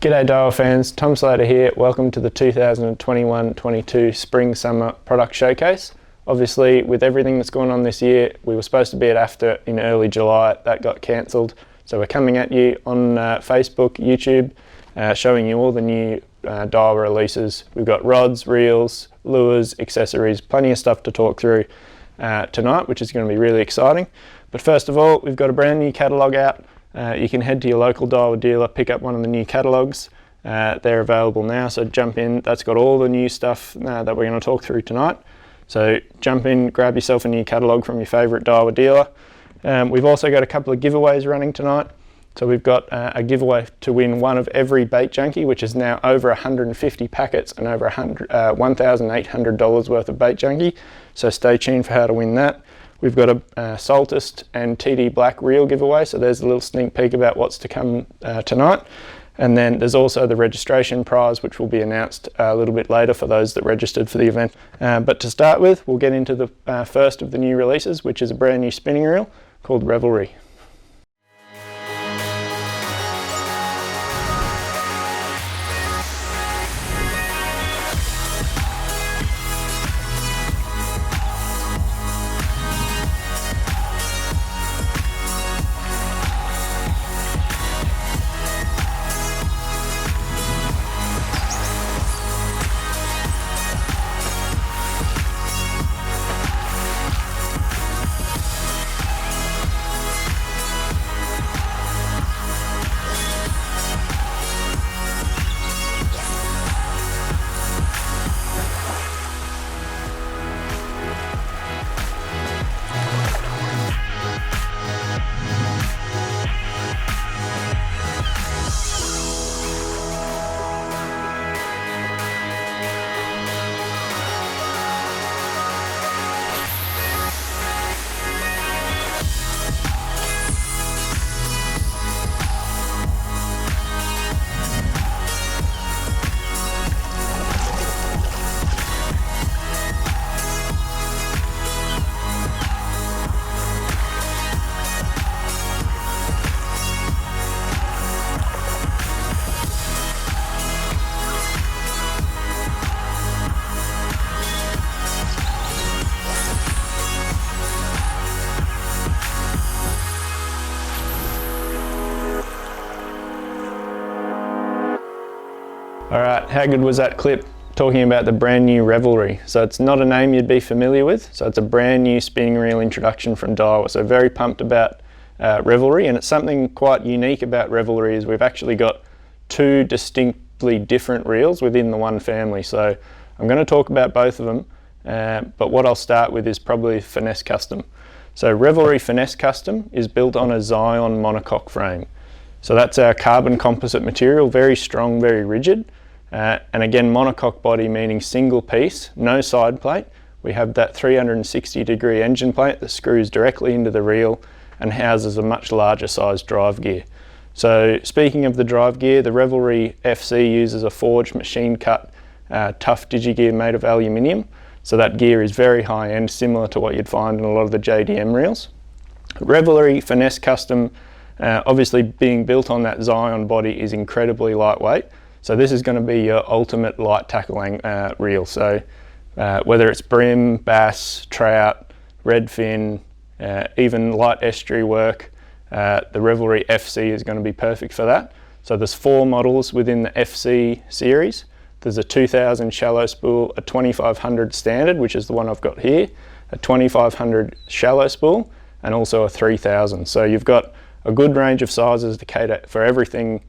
G'day Daiwa fans, Tom Slater here. Welcome to the 2021-22 Spring Summer Product Showcase. Obviously, with everything that's going on this year, we were supposed to be at AFTA in early July. That got cancelled. So we're coming at you on Facebook, YouTube, showing you all the new Daiwa releases. We've got rods, reels, lures, accessories, plenty of stuff to talk through tonight, which is going to be really exciting. But first of all, we've got a brand new catalogue out. You can head to your local Daiwa dealer, pick up one of the new catalogues. They're available now, so jump in. That's got all the new stuff that we're going to talk through tonight. So jump in, grab yourself a new catalogue from your favourite Daiwa dealer. We've also got a couple of giveaways running tonight. So we've got a giveaway to win one of every Bait Junkie, which is now over 150 packets and over $1,800 worth of Bait Junkie. So stay tuned for how to win that. We've got a Saltist and TD Black reel giveaway, so there's a little sneak peek about what's to come tonight. And then there's also the registration prize, which will be announced a little bit later for those that registered for the event. But to start with, we'll get into the first of the new releases, which is a brand new spinning reel called Revelry. Alright, how good was that clip talking about the brand new Revelry? So it's not a name you'd be familiar with, so it's a brand new spinning reel introduction from Daiwa. So very pumped about Revelry, and it's something quite unique about Revelry is we've actually got two distinctly different reels within the one family. So I'm going to talk about both of them, but what I'll start with is probably Finesse Custom. So Revelry Finesse Custom is built on a Zion monocoque frame. So that's our carbon composite material, very strong, very rigid. And again, monocoque body meaning single piece, no side plate. We have that 360-degree engine plate that screws directly into the reel and houses a much larger size drive gear. So speaking of the drive gear, the Revelry FC uses a forged machine cut tough digigear made of aluminium. So that gear is very high end, similar to what you'd find in a lot of the JDM reels. Revelry Finesse Custom, obviously being built on that Zion body, is incredibly lightweight. So this is going to be your ultimate light tackle reel. So whether it's brim, bass, trout, redfin, even light estuary work, the Revelry FC is going to be perfect for that. So there's 4 models within the FC series. There's a 2000 shallow spool, a 2500 standard, which is the one I've got here, a 2500 shallow spool, and also a 3000. So you've got a good range of sizes to cater for everything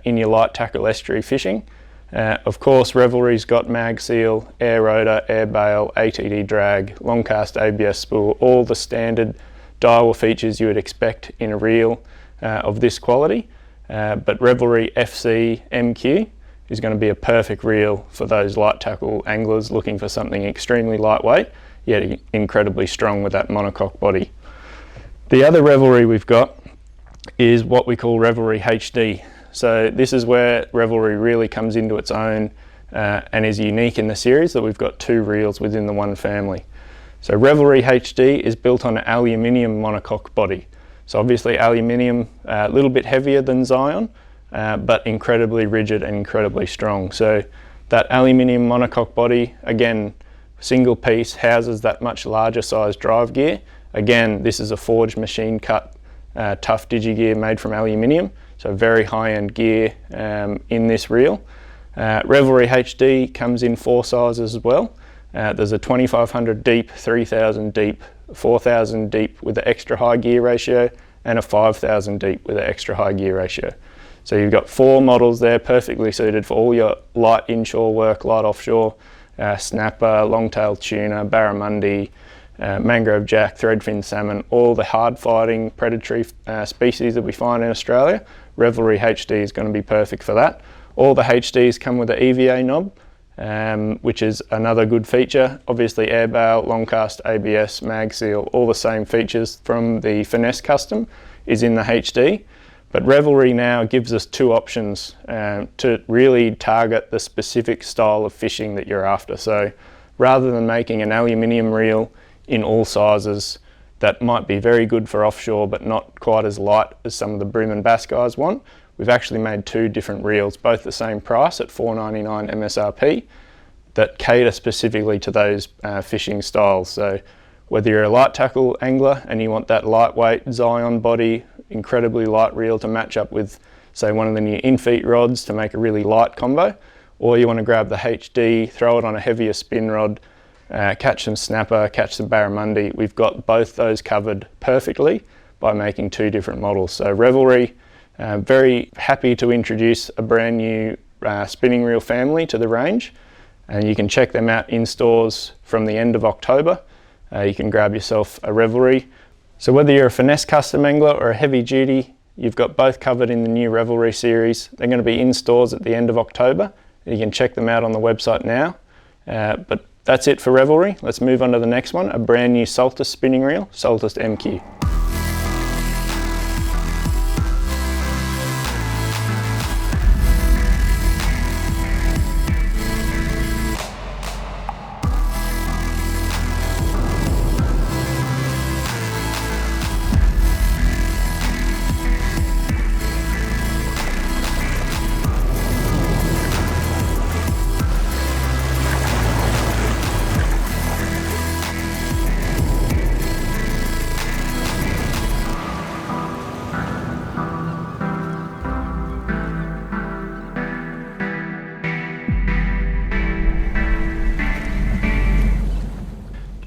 in your light tackle estuary fishing. Of course, Revelry's got mag seal, air rotor, air bail, ATD drag, long cast ABS spool, all the standard Daiwa features you would expect in a reel of this quality. But Revelry FC MQ is going to be a perfect reel for those light tackle anglers looking for something extremely lightweight, yet incredibly strong with that monocoque body. The other Revelry we've got is what we call Revelry HD. So this is where Revelry really comes into its own and is unique in the series, that we've got 2 reels within the one family. So Revelry HD is built on an aluminium monocoque body. So obviously aluminium, a little bit heavier than Zion, but incredibly rigid and incredibly strong. So that aluminium monocoque body, again, single piece, houses that much larger size drive gear. Again, this is a forged machine cut tough digi-gear made from aluminium, so very high-end gear in this reel. Revelry HD comes in 4 sizes as well. There's a 2500 deep, 3000 deep, 4000 deep with the extra high gear ratio, and a 5000 deep with the extra high gear ratio. So you've got 4 models there perfectly suited for all your light inshore work, light offshore, snapper, long-tailed tuna, barramundi, mangrove jack, threadfin salmon, all the hard-fighting predatory species that we find in Australia. Revelry HD is going to be perfect for that. All the HDs come with the EVA knob, which is another good feature. Obviously air bail, long cast, ABS, mag seal, all the same features from the Finesse Custom is in the HD. But Revelry now gives us 2 options to really target the specific style of fishing that you're after. So rather than making an aluminium reel in all sizes that might be very good for offshore but not quite as light as some of the bream and bass guys want, we've actually made 2 different reels, both the same price at $4.99 MSRP, that cater specifically to those fishing styles. So whether you're a light tackle angler and you want that lightweight Zion body, incredibly light reel to match up with, say, one of the new Infeet rods to make a really light combo, or you want to grab the HD, throw it on a heavier spin rod, catch some snapper, catch some barramundi, we've got both those covered perfectly by making 2 different models. So Revelry, very happy to introduce a brand new spinning reel family to the range, and you can check them out in stores from the end of October. You can grab yourself a Revelry. So whether you're a finesse custom angler or a heavy duty, you've got both covered in the new Revelry series. They're going to be in stores at the end of October. You can check them out on the website now. But that's it for Revelry. Let's move on to the next one, a brand new Saltist spinning reel, Saltist MQ.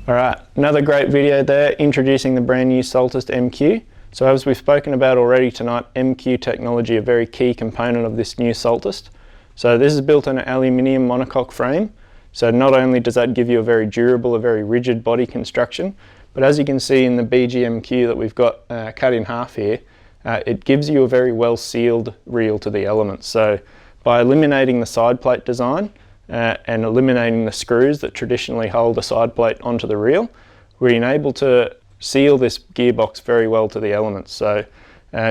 Alright, another great video there introducing the brand new Saltist MQ. So as we've spoken about already tonight, MQ technology, a very key component of this new Saltist. So this is built on an aluminium monocoque frame. So not only does that give you a very durable, a very rigid body construction, but as you can see in the BGMQ that we've got cut in half here, it gives you a very well sealed reel to the elements. So by eliminating the side plate design, and eliminating the screws that traditionally hold a side plate onto the reel, we're able to seal this gearbox very well to the elements. So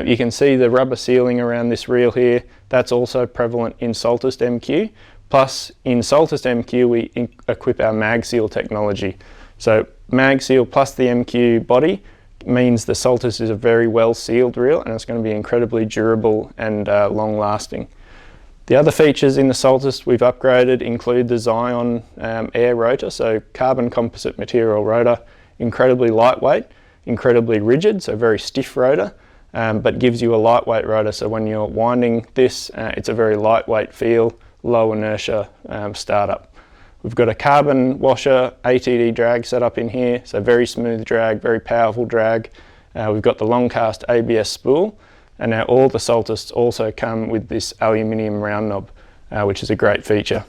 you can see the rubber sealing around this reel here, that's also prevalent in Saltist MQ. Plus in Saltist MQ we equip our mag seal technology. So mag seal plus the MQ body means the Saltist is a very well sealed reel, and it's going to be incredibly durable and long lasting. The other features in the Saltist we've upgraded include the Zion air rotor, so carbon composite material rotor, incredibly lightweight, incredibly rigid, so very stiff rotor, but gives you a lightweight rotor, so when you're winding this, it's a very lightweight feel, low inertia startup. We've got a carbon washer ATD drag set up in here, so very smooth drag, very powerful drag. We've got the long cast ABS spool. And now all the Saltists also come with this aluminium round knob, which is a great feature.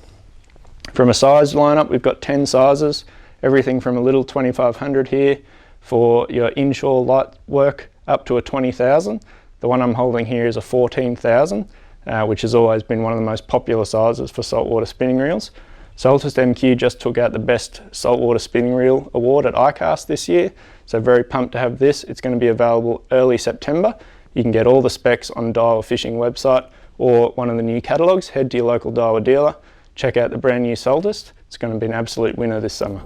From a size lineup, we've got 10 sizes, everything from a little 2500 here for your inshore light work up to a 20,000. The one I'm holding here is a 14,000, which has always been one of the most popular sizes for saltwater spinning reels. Saltist MQ just took out the best saltwater spinning reel award at ICAST this year, so very pumped to have this. It's going to be available early September. You can get all the specs on Daiwa Fishing website or one of the new catalogues. Head to your local Daiwa dealer, check out the brand new Saltist. It's going to be an absolute winner this summer.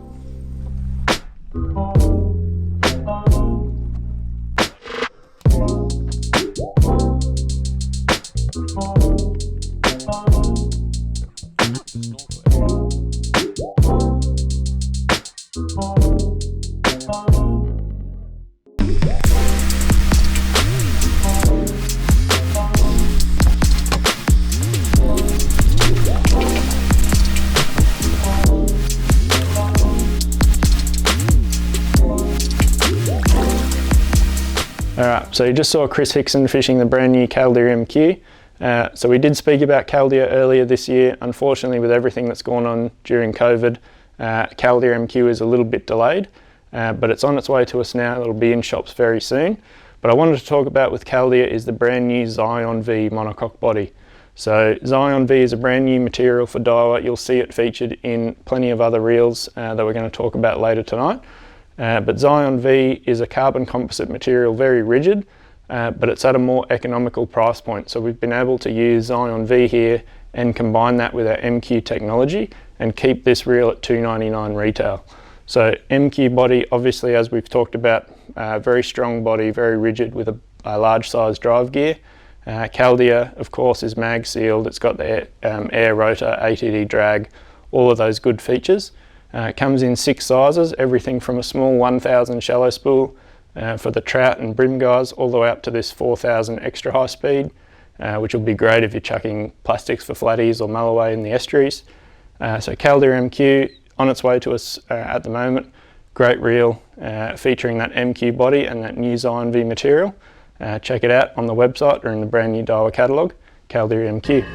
Alright, so you just saw Chris Hickson fishing the brand new Caldia MQ. So we did speak about Caldia earlier this year. Unfortunately, with everything that's gone on during COVID, Caldia MQ is a little bit delayed, but it's on its way to us now. It'll be in shops very soon. But I wanted to talk about with Caldia is the brand new Zion V monocoque body. So Zion V is a brand new material for Daiwa. You'll see it featured in plenty of other reels that we're going to talk about later tonight. But Zion V is a carbon composite material, very rigid, but it's at a more economical price point. So we've been able to use Zion V here and combine that with our MQ technology and keep this reel at $2.99 retail. So MQ body, obviously, as we've talked about, very strong body, very rigid with a large size drive gear. Caldia, of course, is mag sealed. It's got the air rotor, ATD drag, all of those good features. It comes in 6 sizes, everything from a small 1000 shallow spool for the trout and brim guys, all the way up to this 4000 extra high speed, which will be great if you're chucking plastics for flatties or mulloway in the estuaries. So Caldia MQ on its way to us at the moment. Great reel featuring that MQ body and that new Zion V material. Check it out on the website or in the brand new Daiwa catalogue, Caldia MQ.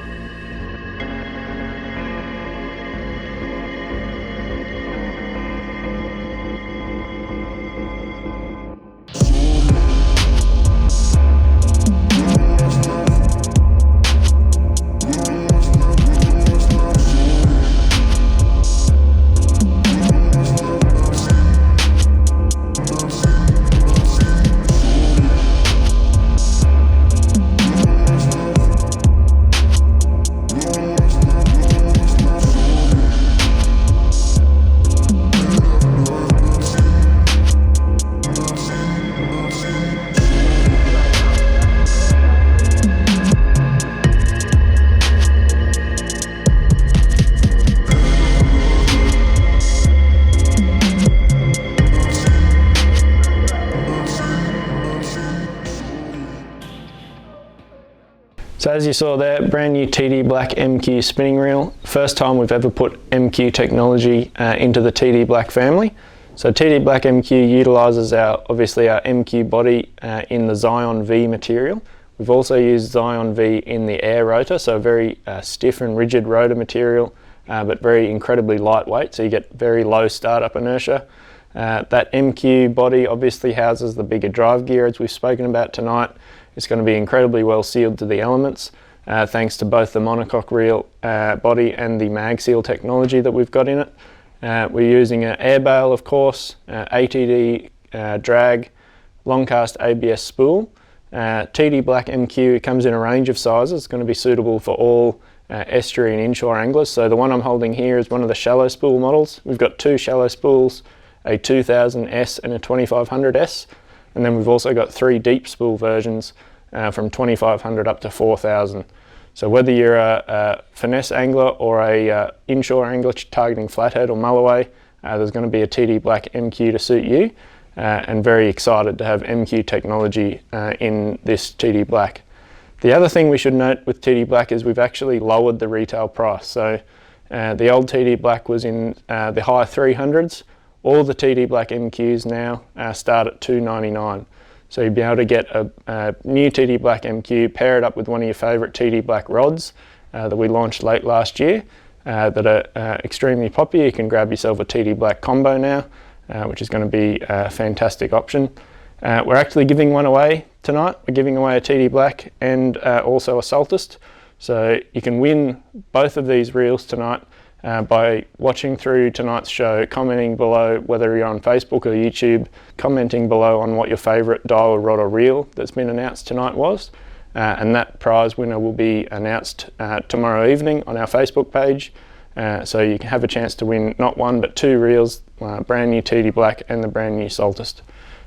So as you saw there, brand new TD Black MQ spinning reel. First time we've ever put MQ technology into the TD Black family. So TD Black MQ utilises obviously our MQ body in the Zion V material. We've also used Zion V in the air rotor, so very stiff and rigid rotor material, but very incredibly lightweight, so you get very low startup inertia. That MQ body obviously houses the bigger drive gear, as we've spoken about tonight. It's going to be incredibly well sealed to the elements, thanks to both the monocoque reel body and the mag seal technology that we've got in it. We're using an air bail, of course, ATD drag, long cast ABS spool. TD Black MQ comes in a range of sizes. It's going to be suitable for all estuary and inshore anglers. So the one I'm holding here is one of the shallow spool models. We've got 2 shallow spools, a 2000S and a 2500S. And then we've also got 3 deep spool versions from 2500 up to 4000. So whether you're a finesse angler or a inshore angler targeting flathead or mulloway, there's going to be a TD Black MQ to suit you. And very excited to have MQ technology in this TD Black. The other thing we should note with TD Black is we've actually lowered the retail price. So the old TD Black was in the high 300s. All the TD Black MQs now start at $2.99. So you'll be able to get a new TD Black MQ, pair it up with one of your favourite TD Black rods that we launched late last year that are extremely popular. You can grab yourself a TD Black combo now, which is going to be a fantastic option. We're actually giving one away tonight. We're giving away a TD Black and also a Saltist. So you can win both of these reels tonight by watching through tonight's show, commenting below whether you're on Facebook or YouTube, commenting below on what your favourite Daiwa rod or reel that's been announced tonight was. And that prize winner will be announced tomorrow evening on our Facebook page. So you can have a chance to win not 1 but 2 reels, brand new TD Black and the brand new Saltist.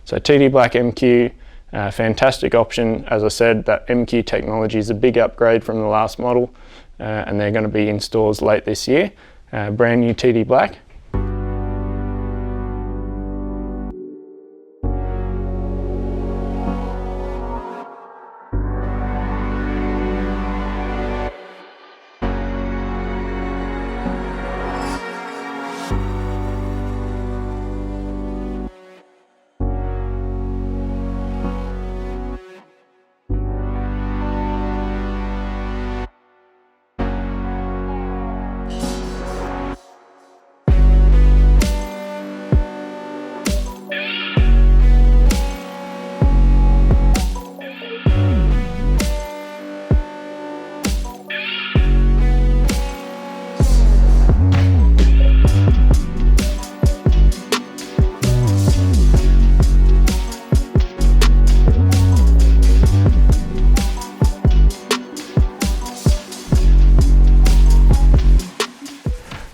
So TD Black MQ, fantastic option. As I said, that MQ technology is a big upgrade from the last model, and they're going to be in stores late this year. Brand new TD Black.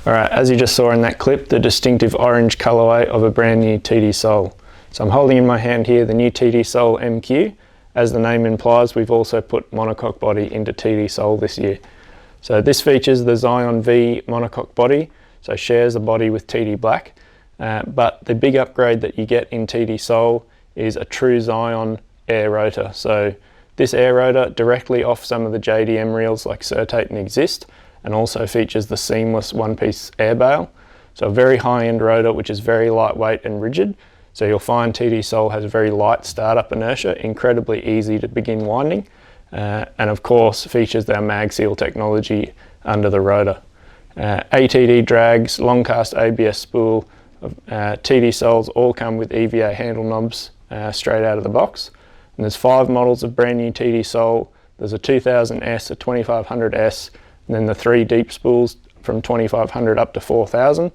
Alright, as you just saw in that clip, the distinctive orange colourway of a brand new TD sole. So I'm holding in my hand here the new TD Sole MQ. As the name implies, we've also put monocoque body into TD sole this year. So this features the Zion V monocoque body, so shares the body with TD Black. But the big upgrade that you get in TD sole is a true Zion air rotor. So this air rotor directly off some of the JDM reels like Certate and Exist, and also features the seamless one-piece air bail. So a very high-end rotor which is very lightweight and rigid. So you'll find TD sole has a very light startup inertia, incredibly easy to begin winding, and of course features our mag seal technology under the rotor. ATD drags, long cast ABS spool, TD soles all come with EVA handle knobs straight out of the box. And there's 5 models of brand new TD sole. There's a 2000S, a 2500S, and then the 3 deep spools from 2500 up to 4000.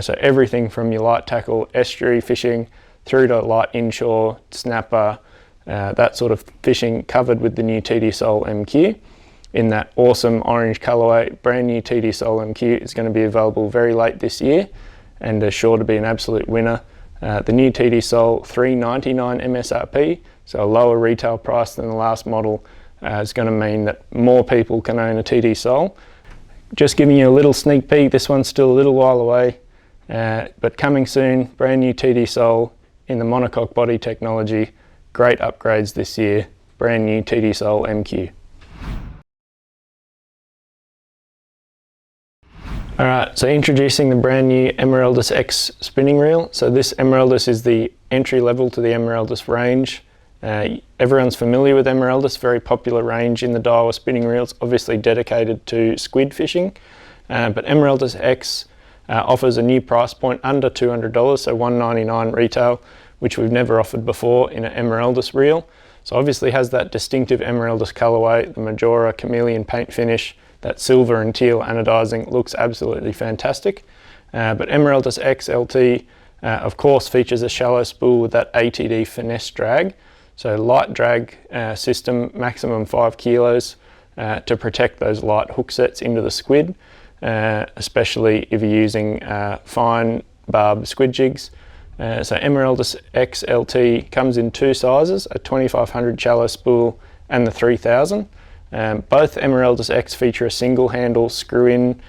So everything from your light tackle, estuary fishing, through to light inshore, snapper, that sort of fishing covered with the new TD Sole MQ. In that awesome orange colourway, brand new TD Sole MQ is going to be available very late this year and is sure to be an absolute winner. The new TD Sole $399 MSRP, so a lower retail price than the last model, is going to mean that more people can own a TD sole. Just giving you a little sneak peek, this one's still a little while away, but coming soon, brand new TD sole in the monocoque body technology, great upgrades this year, brand new TD Sole MQ. Alright, so introducing the brand new Emeraldas X spinning reel. So this Emeraldas is the entry level to the Emeraldas range. Everyone's familiar with Emeraldas, very popular range in the Daiwa spinning reels, obviously dedicated to squid fishing. But Emeraldas X offers a new price point under $200, so $199 retail, which we've never offered before in an Emeraldas reel. So obviously has that distinctive Emeraldas colorway, the Majora chameleon paint finish, that silver and teal anodizing looks absolutely fantastic. But Emeraldas X LT of course features a shallow spool with that ATD finesse drag. So light drag system, maximum 5 kilos to protect those light hook sets into the squid, especially if you're using fine barb squid jigs. So Emeraldas X LT comes in 2 sizes, a 2500 shallow spool and the 3000. Both Emeraldas X feature a single handle screw-in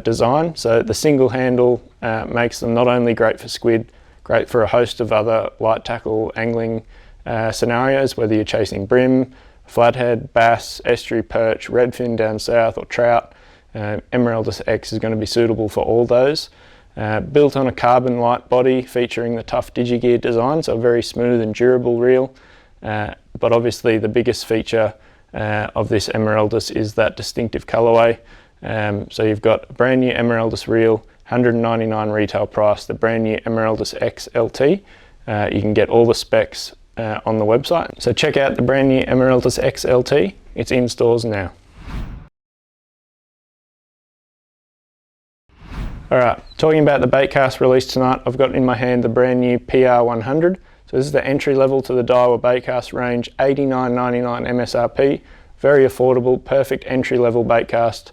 design. So the single handle makes them not only great for squid, great for a host of other light tackle angling scenarios, whether you're chasing brim, flathead, bass, estuary perch, redfin down south or trout. Emeraldas X is going to be suitable for all those. Built on a carbon light body featuring the tough digigear design, so a very smooth and durable reel. But obviously the biggest feature of this Emeraldas is that distinctive colorway. So you've got a brand new Emeraldas reel, $199 retail price, the brand new Emeraldas X LT. You can get all the specs on the website. So check out the brand new Emeraldas X LT. It's in stores now. Alright, talking about the bait cast release tonight, I've got in my hand the brand new PR100. So this is the entry level to the Daiwa baitcast range, $89.99 MSRP, very affordable, perfect entry level baitcast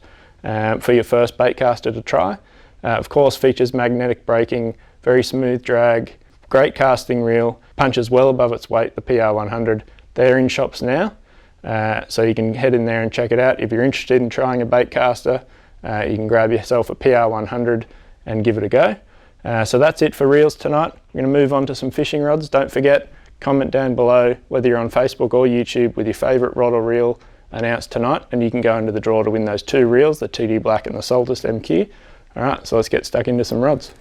for your first baitcaster to try. Of course features magnetic braking, very smooth drag, great casting reel, punches well above its weight, the PR100. They're in shops now, so you can head in there and check it out. If you're interested in trying a baitcaster, you can grab yourself a PR100 and give it a go. So that's it for reels tonight. We're going to move on to some fishing rods. Don't forget, comment down below whether you're on Facebook or YouTube with your favourite rod or reel announced tonight, and you can go into the draw to win those 2 reels, the TD Black and the Saltist MQ. Alright, so let's get stuck into some rods.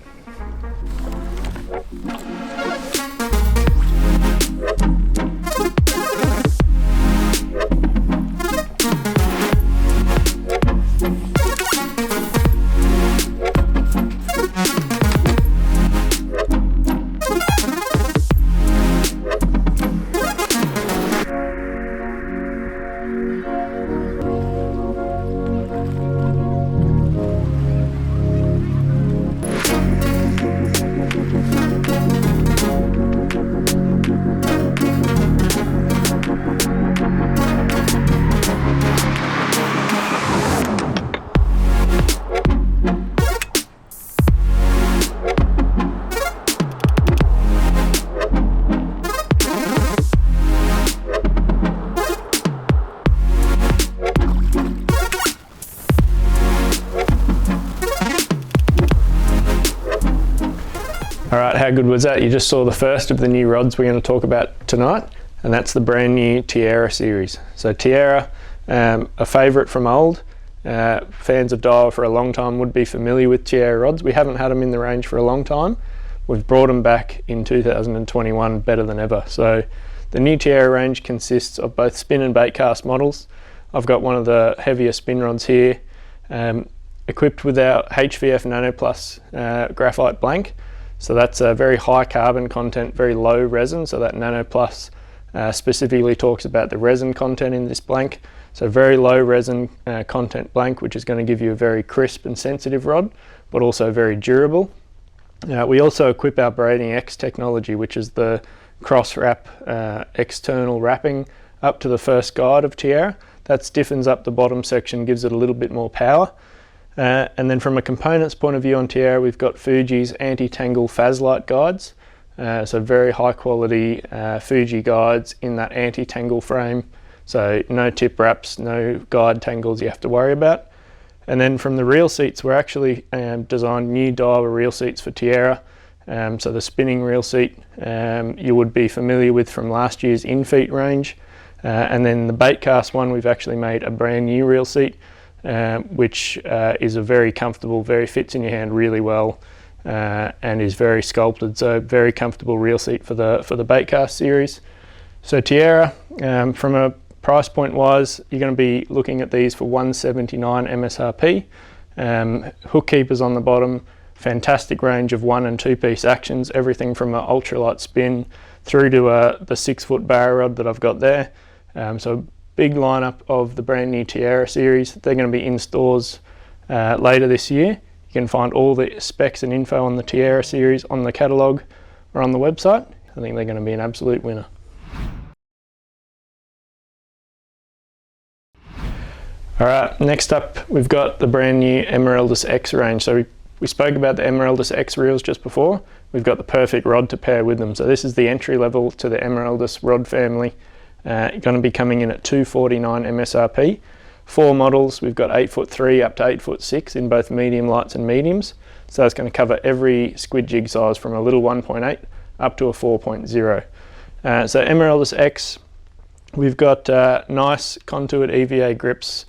how good was that? You just saw the first of the new rods we're going to talk about tonight, and that's the brand new Tierra series. So Tierra, a favourite from old. Fans of Daiwa for a long time would be familiar with Tierra rods. We haven't had them in the range for a long time. We've brought them back in 2021 better than ever. So the new Tierra range consists of both spin and bait cast models. I've got one of the heavier spin rods here, equipped with our HVF Nano Plus graphite blank. So that's a very high carbon content, very low resin. So that Nano Plus specifically talks about the resin content in this blank. So very low resin content blank, which is going to give you a very crisp and sensitive rod, but also very durable. We also equip our Braiding X technology, which is the cross wrap external wrapping up to the first guide of Tierra. That stiffens up the bottom section, gives it a little bit more power. And then from a components point of view on Tierra, we've got Fuji's anti-tangle Fazlite guides. So very high quality Fuji guides in that anti-tangle frame. So no tip wraps, no guide tangles you have to worry about. And then from the reel seats, we're actually designed new Daiwa reel seats for Tierra. So the spinning reel seat you would be familiar with from last year's Infeet range. And then the bait cast one, we've actually made a brand new reel seat, which is a very comfortable, very fits in your hand really well, and is very sculpted. So very comfortable reel seat for the bait cast series. So Tierra, from a price point wise, you're going to be looking at these for $179 MSRP. Hook keepers on the bottom, fantastic range of 1 and 2 piece actions, everything from an ultralight spin through to the 6 foot barrow rod that I've got there. So big lineup of the brand new Tierra series. They're going to be in stores later this year. You can find all the specs and info on the Tierra series on the catalogue or on the website. I think they're going to be an absolute winner. All right, next up we've got the brand new Emeraldas X range. So we spoke about the Emeraldas X reels just before. We've got the perfect rod to pair with them. So this is the entry level to the Emeraldas rod family. Going to be coming in at $249 MSRP. 4 models, we've got 8'3" up to 8'6" in both medium lights and mediums. So that's going to cover every squid jig size from a little 1.8 up to a 4.0. So Emeraldas X, we've got nice contoured EVA grips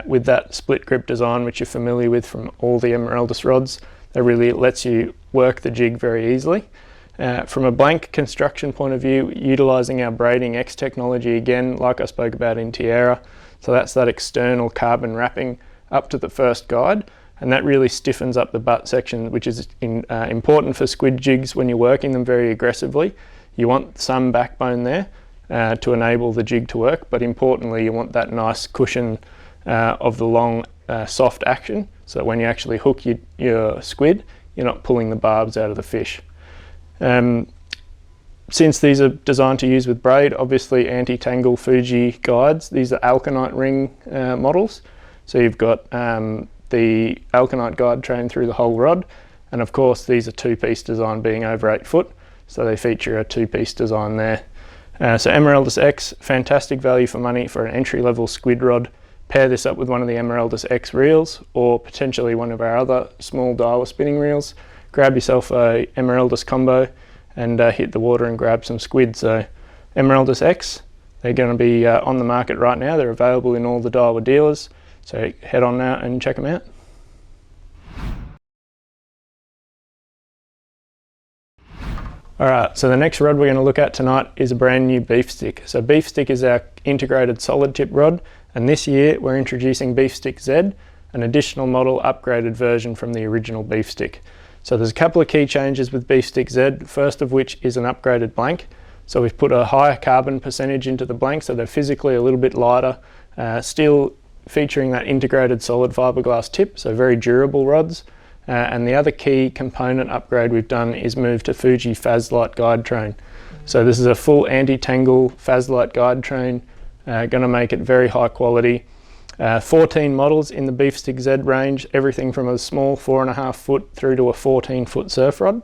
with that split grip design, which you're familiar with from all the Emeraldas rods. That really lets you work the jig very easily. From a blank construction point of view, utilising our Braiding X technology again, like I spoke about in Tierra. So that's that external carbon wrapping up to the first guide, and that really stiffens up the butt section, which is important for squid jigs when you're working them very aggressively. You want some backbone there to enable the jig to work, but importantly you want that nice cushion of the long soft action, so when you actually hook your squid, you're not pulling the barbs out of the fish. Since these are designed to use with braid, obviously anti-tangle Fuji guides. These are alkanite ring models, so you've got the alkanite guide train through the whole rod, and of course these are 2-piece design, being over 8 foot, so they feature a 2-piece design there. So Emeraldas X, fantastic value for money for an entry-level squid rod. Pair this up with one of the Emeraldas X reels, or potentially one of our other small Daiwa spinning reels. Grab yourself a Emeraldas combo and hit the water and grab some squid. So Emeraldas X, they're going to be on the market right now. They're available in all the Daiwa dealers, so head on now and check them out. Alright, so the next rod we're going to look at tonight is a brand new Beefstick. So Beefstick is our integrated solid tip rod, and this year we're introducing Beefstick Z, an additional model upgraded version from the original Beefstick. So there's a couple of key changes with Beefstick Z, first of which is an upgraded blank. So we've put a higher carbon percentage into the blank, so they're physically a little bit lighter, still featuring that integrated solid fiberglass tip, so very durable rods. And the other key component upgrade we've done is move to Fuji Fazlite guide train. So this is a full anti-tangle Fazlite guide train, going to make it very high quality. 14 models in the Beefstick Z range, everything from a small 4.5 foot through to a 14 foot surf rod.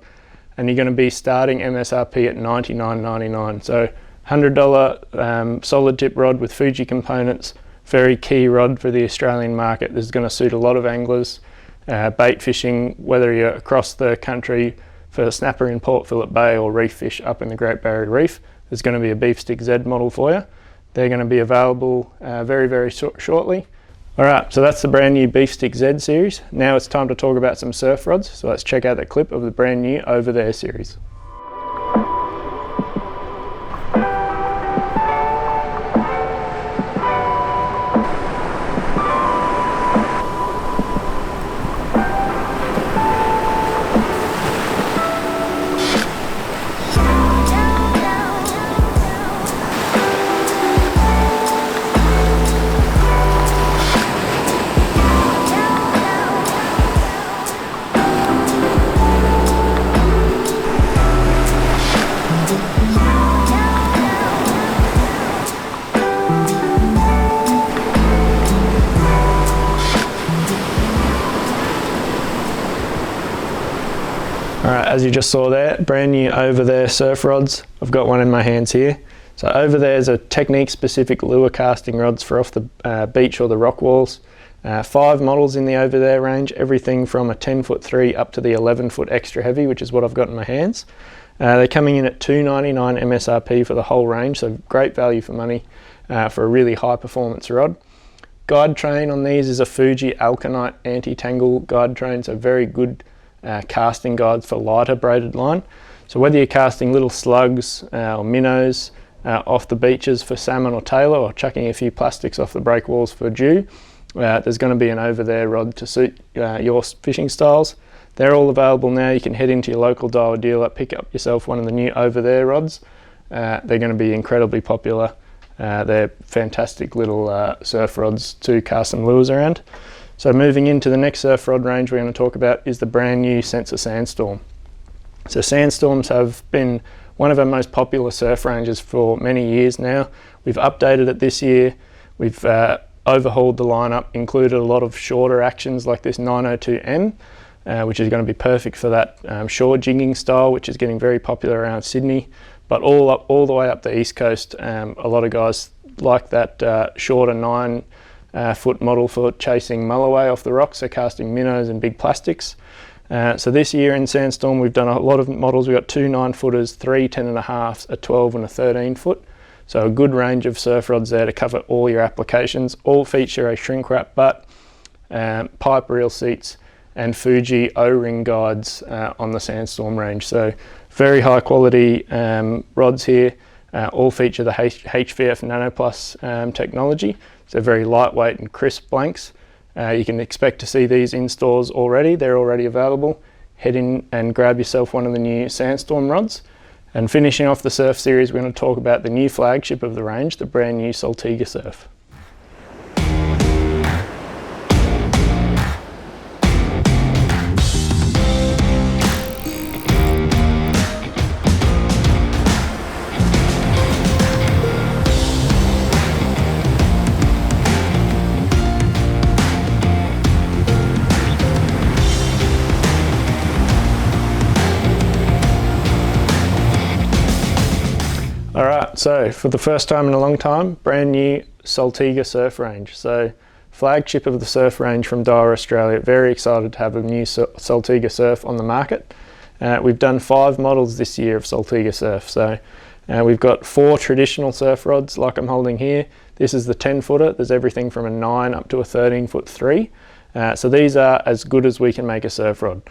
And you're going to be starting MSRP at $99.99. So $100 solid tip rod with Fuji components, very key rod for the Australian market. This is going to suit a lot of anglers. Bait fishing, whether you're across the country for snapper in Port Phillip Bay or reef fish up in the Great Barrier Reef, there's going to be a Beefstick Z model for you. They're going to be available very shortly. Alright, so that's the brand new Beefstick Z series. Now it's time to talk about some surf rods, so let's check out that clip of the brand new Overthere series. Alright, as you just saw there, brand new Overthere surf rods. I've got one in my hands here. So Overthere's a technique specific lure casting rods for off the beach or the rock walls. 5 models in the Overthere range, everything from a 10-foot 3 up to the 11-foot extra heavy, which is what I've got in my hands. They're coming in at $299 MSRP for the whole range, so great value for money for a really high performance rod. Guide train on these is a Fuji Alkanite anti-tangle guide train, so very good casting guides for lighter braided line. So whether you're casting little slugs or minnows off the beaches for salmon or tailor, or chucking a few plastics off the breakwalls for dew, there's going to be an Overthere rod to suit your fishing styles. They're all available now. You can head into your local Daiwa dealer, pick up yourself one of the new Overthere rods. They're going to be incredibly popular. They're fantastic little surf rods to cast some lures around. So moving into the next surf rod range we're going to talk about is the brand new Sensor Sandstorm. So Sandstorms have been one of our most popular surf ranges for many years now. We've updated it this year. We've overhauled the lineup, included a lot of shorter actions like this 902M, which is going to be perfect for that shore jigging style, which is getting very popular around Sydney. But all the way up the east coast, a lot of guys like that shorter 9-foot model for chasing mulloway off the rocks, so casting minnows and big plastics. So this year in Sandstorm we've done a lot of models. We've got 2 9-footers, 3 10.5s, a 12 and a 13-foot. So a good range of surf rods there to cover all your applications. All feature a shrink wrap butt, pipe reel seats and Fuji O-ring guides on the Sandstorm range. So very high quality rods here. All feature the HVF Nanoplus technology. So very lightweight and crisp blanks. You can expect to see these in stores already. They're already available. Head in and grab yourself one of the new Sandstorm rods. And finishing off the surf series, we're going to talk about the new flagship of the range, the brand new Saltiga Surf. Alright, so for the first time in a long time, brand new Saltiga Surf range. So flagship of the surf range from Daiwa Australia. Very excited to have a new Saltiga Surf on the market. We've done 5 models this year of Saltiga Surf. So we've got 4 traditional surf rods like I'm holding here. This is the 10-footer. There's everything from a 9 up to a 13-foot 3. So these are as good as we can make a surf rod.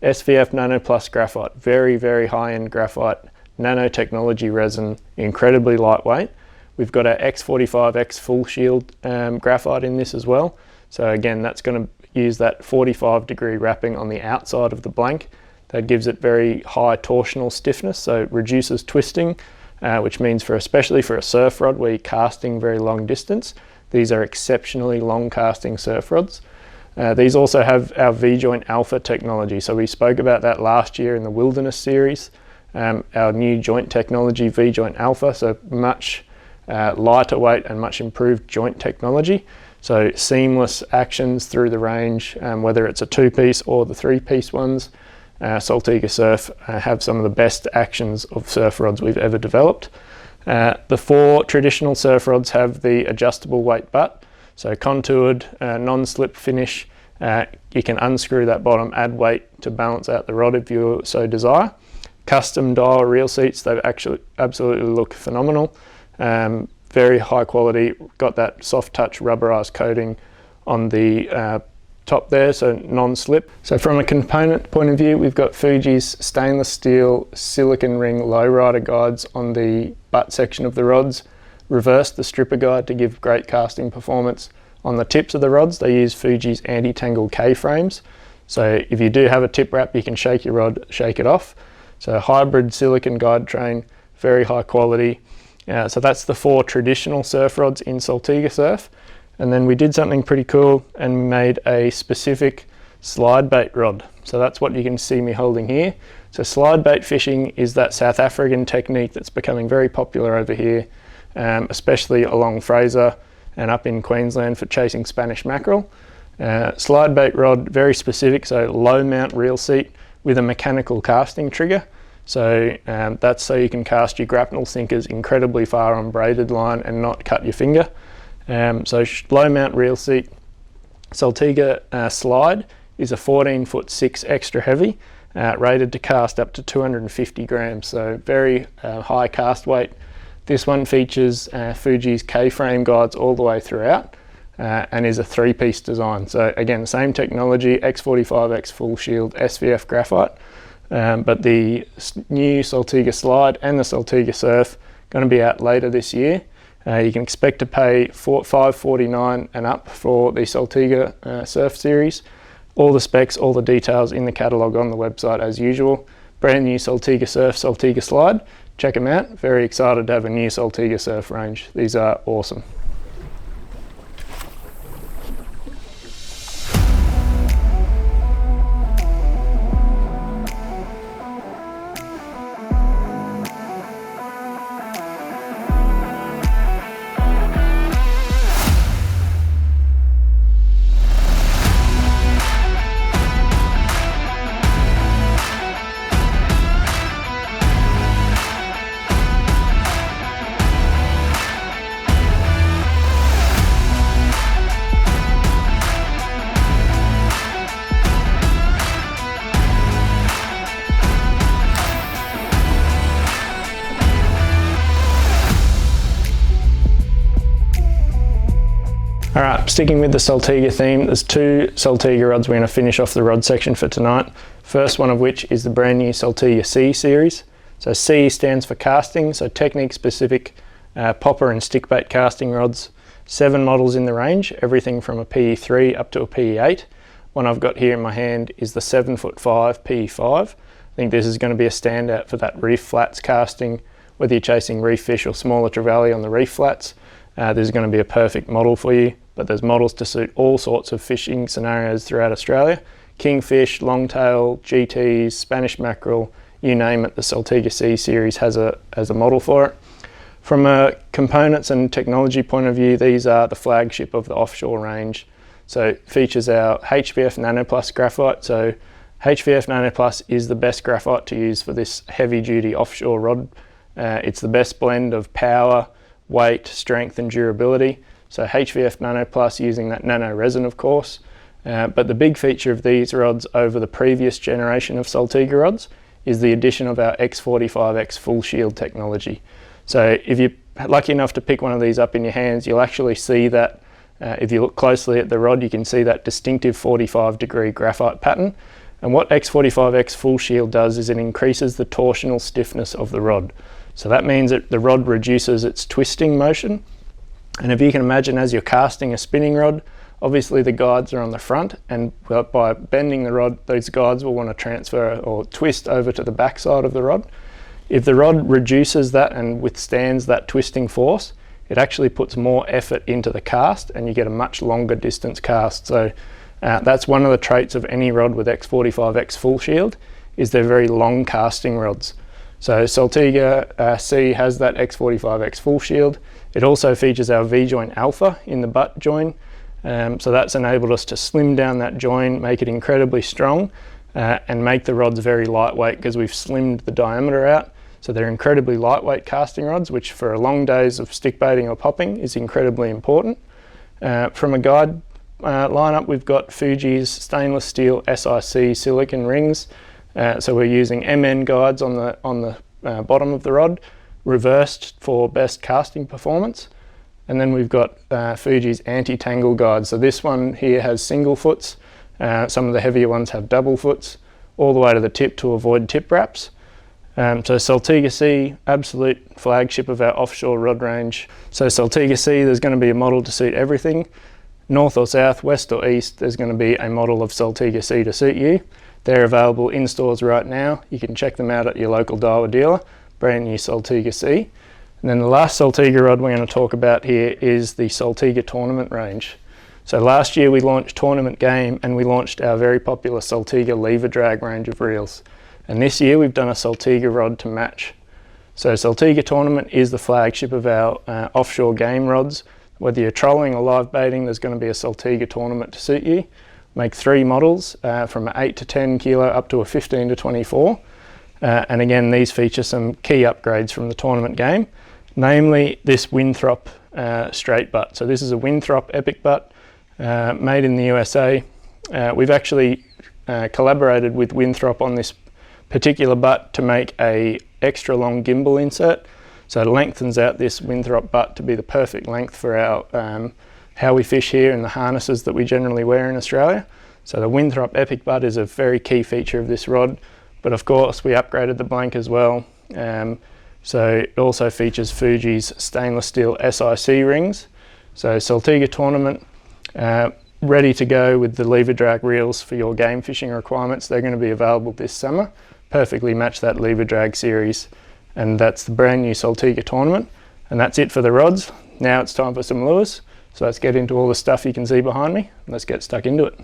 SVF Nanoplus graphite, very high-end graphite. Nanotechnology resin, incredibly lightweight. We've got our X45X full shield graphite in this as well. So again, that's going to use that 45-degree wrapping on the outside of the blank. That gives it very high torsional stiffness, so it reduces twisting, which means especially for a surf rod where you're casting very long distance, these are exceptionally long casting surf rods. These also have our V-joint alpha technology. So we spoke about that last year in the Wilderness series. Our new joint technology, V-joint alpha, so much lighter weight and much improved joint technology. So seamless actions through the range, whether it's a 2-piece or the 3-piece ones. Saltiga Surf have some of the best actions of surf rods we've ever developed. The 4 traditional surf rods have the adjustable weight butt, so contoured, non-slip finish, You can unscrew that bottom, add weight to balance out the rod if you so desire. Custom Daiwa reel seats, they actually absolutely look phenomenal. Very high quality, got that soft touch rubberized coating on the top there, so non-slip. So from a component point of view, we've got Fuji's stainless steel silicon ring lowrider guides on the butt section of the rods. Reversed the stripper guide to give great casting performance. On the tips of the rods, they use Fuji's anti-tangle K-frames. So if you do have a tip wrap, you can shake your rod, shake it off. So hybrid silicon guide train, very high quality. So that's the 4 traditional surf rods in Saltiga Surf. And then we did something pretty cool and made a specific slide bait rod. So that's what you can see me holding here. So slide bait fishing is that South African technique that's becoming very popular over here, especially along Fraser and up in Queensland for chasing Spanish mackerel. Slide bait rod, very specific, so low mount reel seat with a mechanical casting trigger. So that's so you can cast your grapnel sinkers incredibly far on braided line and not cut your finger. So low mount reel seat. Saltiga slide is a 14'6" extra heavy, rated to cast up to 250 grams, so very high cast weight. This one features Fuji's K-frame guides all the way throughout, and is a 3-piece design. So again, same technology, X45X full shield SVF graphite, but the new Saltiga slide and the Saltiga surf going to be out later this year. You can expect to pay $549 and up for the Saltiga surf series. All the specs, all the details in the catalogue on the website as usual. Brand new Saltiga surf, Saltiga slide. Check them out. Very excited to have a new Saltiga surf range. These are awesome. Alright, sticking with the Saltiga theme, there's 2 Saltiga rods we're going to finish off the rod section for tonight. First one of which is the brand new Saltiga C series. So C stands for casting, so technique specific popper and stickbait casting rods. 7 models in the range, everything from a PE3 up to a PE8. One I've got here in my hand is the 7'5" PE5. I think this is going to be a standout for that reef flats casting, whether you're chasing reef fish or smaller trevally on the reef flats. This is going to be a perfect model for you, but there's models to suit all sorts of fishing scenarios throughout Australia. Kingfish, longtail, GTs, Spanish mackerel, you name it, the Saltiga C series has a model for it. From a components and technology point of view, these are the flagship of the offshore range. So it features our HVF Nanoplus graphite. So HVF Nanoplus is the best graphite to use for this heavy duty offshore rod. It's the best blend of power, weight, strength and durability. So HVF Nanoplus using that nano resin, of course. But the big feature of these rods over the previous generation of Saltiga rods is the addition of our X45X full shield technology. So if you're lucky enough to pick one of these up in your hands, you'll actually see that if you look closely at the rod, you can see that distinctive 45-degree graphite pattern. And what X45X full shield does is it increases the torsional stiffness of the rod. So that means that the rod reduces its twisting motion. And if you can imagine, as you're casting a spinning rod, obviously the guides are on the front, and by bending the rod, those guides will want to transfer or twist over to the back side of the rod. If the rod reduces that and withstands that twisting force, it actually puts more effort into the cast and you get a much longer distance cast. So that's one of the traits of any rod with X45X full shield, is they're very long casting rods. So Saltiga C has that X45X full shield. It also features our V-joint alpha in the butt join. So that's enabled us to slim down that join, make it incredibly strong, and make the rods very lightweight because we've slimmed the diameter out. So they're incredibly lightweight casting rods, which for long days of stick baiting or popping is incredibly important. From a guide lineup, we've got Fuji's stainless steel SIC silicon rings. So we're using MN guides on the bottom of the rod, reversed for best casting performance. And then we've got Fuji's anti-tangle guides. So this one here has single foots. Some of the heavier ones have double foots, all the way to the tip to avoid tip wraps. So Saltiga C, absolute flagship of our offshore rod range. So Saltiga C, there's going to be a model to suit everything. North or south, west or east, there's going to be a model of Saltiga C to suit you. They're available in stores right now. You can check them out at your local Daiwa dealer. Brand new Saltiga C. And then the last Saltiga rod we're going to talk about here is the Saltiga Tournament range. So last year we launched Tournament Game and we launched our very popular Saltiga lever drag range of reels. And this year we've done a Saltiga rod to match. So Saltiga Tournament is the flagship of our offshore game rods. Whether you're trolling or live baiting, there's going to be a Saltiga Tournament to suit you. Make 3 models from an 8 to 10 kilo up to a 15 to 24. And again, these feature some key upgrades from the tournament game, namely this Winthrop straight butt. So this is a Winthrop Epic butt made in the USA. We've actually collaborated with Winthrop on this particular butt to make a extra long gimbal insert. So it lengthens out this Winthrop butt to be the perfect length for our how we fish here and the harnesses that we generally wear in Australia. So the Winthrop Epic butt is a very key feature of this rod, but of course we upgraded the blank as well. So it also features Fuji's stainless steel SIC rings. So Saltiga Tournament, ready to go with the lever drag reels for your game fishing requirements. They're going to be available this summer. Perfectly match that lever drag series. And that's the brand new Saltiga Tournament. And that's it for the rods. Now it's time for some lures. So let's get into all the stuff you can see behind me. Let's get stuck into it.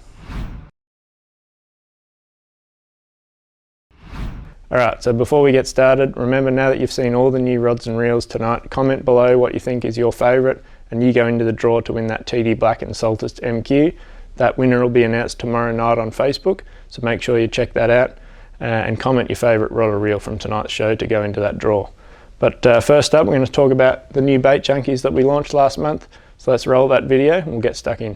Alright, so before we get started, remember now that you've seen all the new rods and reels tonight, comment below what you think is your favourite and you go into the draw to win that TD Black and Saltist MQ. That winner will be announced tomorrow night on Facebook, so make sure you check that out and comment your favourite rod or reel from tonight's show to go into that draw. But first up, we're going to talk about the new Bait Junkies that we launched last month. So let's roll that video and we'll get stuck in.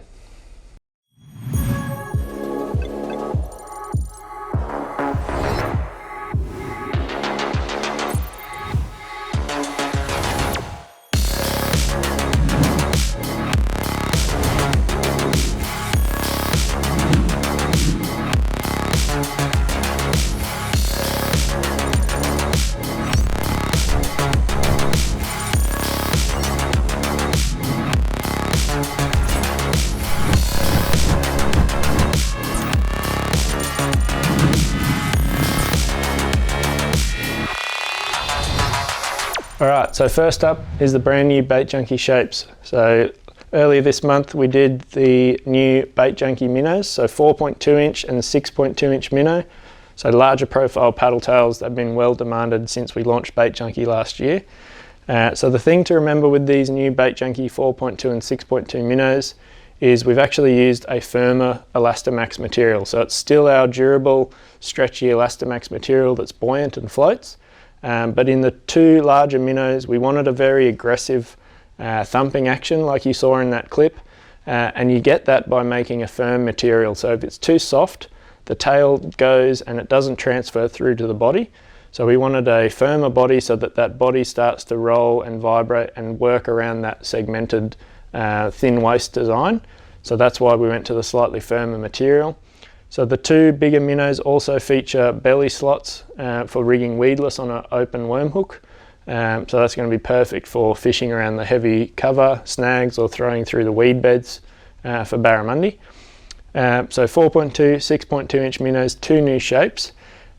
Alright, so first up is the brand new Bait Junkie shapes. So earlier this month we did the new Bait Junkie Minnows, so 4.2 inch and 6.2 inch minnow. So larger profile paddle tails that have been well demanded since we launched Bait Junkie last year. So the thing to remember with these new Bait Junkie 4.2 and 6.2 minnows is we've actually used a firmer Elastamax material. So it's still our durable, stretchy Elastamax material that's buoyant and floats. But in the 2 larger minnows, we wanted a very aggressive thumping action like you saw in that clip. And you get that by making a firm material. So if it's too soft, the tail goes and it doesn't transfer through to the body. So we wanted a firmer body so that that body starts to roll and vibrate and work around that segmented thin waist design. So that's why we went to the slightly firmer material. So the 2 bigger minnows also feature belly slots for rigging weedless on an open worm hook. So that's going to be perfect for fishing around the heavy cover, snags, or throwing through the weed beds for barramundi. So 4.2, 6.2 inch minnows, 2 new shapes.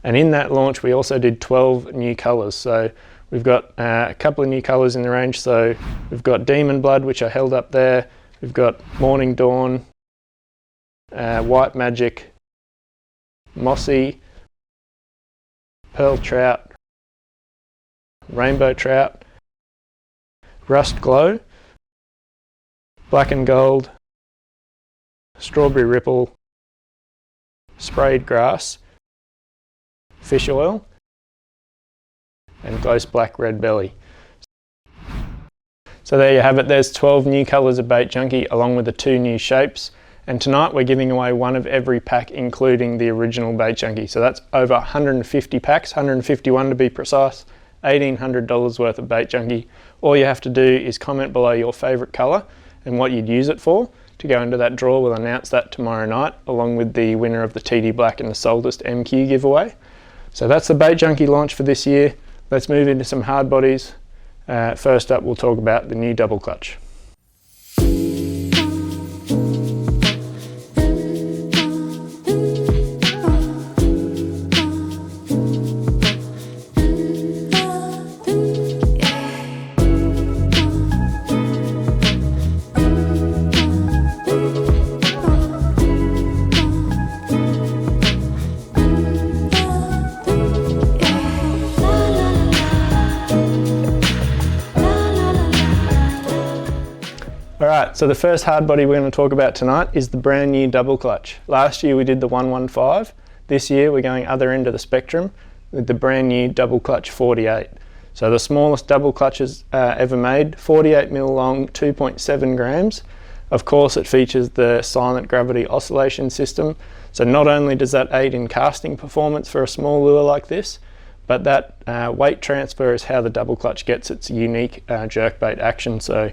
And in that launch we also did 12 new colours. So we've got a couple of new colours in the range. So we've got Demon Blood, which I held up there. We've got Morning Dawn, White Magic, Mossy, Pearl Trout, Rainbow Trout, Rust Glow, Black and Gold, Strawberry Ripple, Sprayed Grass, Fish Oil, and Ghost Black Red Belly. So there you have it, there's 12 new colours of Bait Junkie along with the 2 new shapes. And tonight we're giving away one of every pack, including the original Bait Junkie. So that's over 150 packs, 151 to be precise, $1,800 worth of Bait Junkie. All you have to do is comment below your favorite color and what you'd use it for to go into that draw. We'll announce that tomorrow night, along with the winner of the TD Black and the Saltist MQ giveaway. So that's the Bait Junkie launch for this year. Let's move into some hard bodies. First up, we'll talk about the new double clutch. Alright, so the first hard body we're going to talk about tonight is the brand new double clutch. Last year we did the 115. This year we're going other end of the spectrum with the brand new double clutch 48. So the smallest double clutches ever made, 48mm long, 2.7 grams. Of course it features the silent gravity oscillation system. So not only does that aid in casting performance for a small lure like this, but that weight transfer is how the double clutch gets its unique jerkbait action. So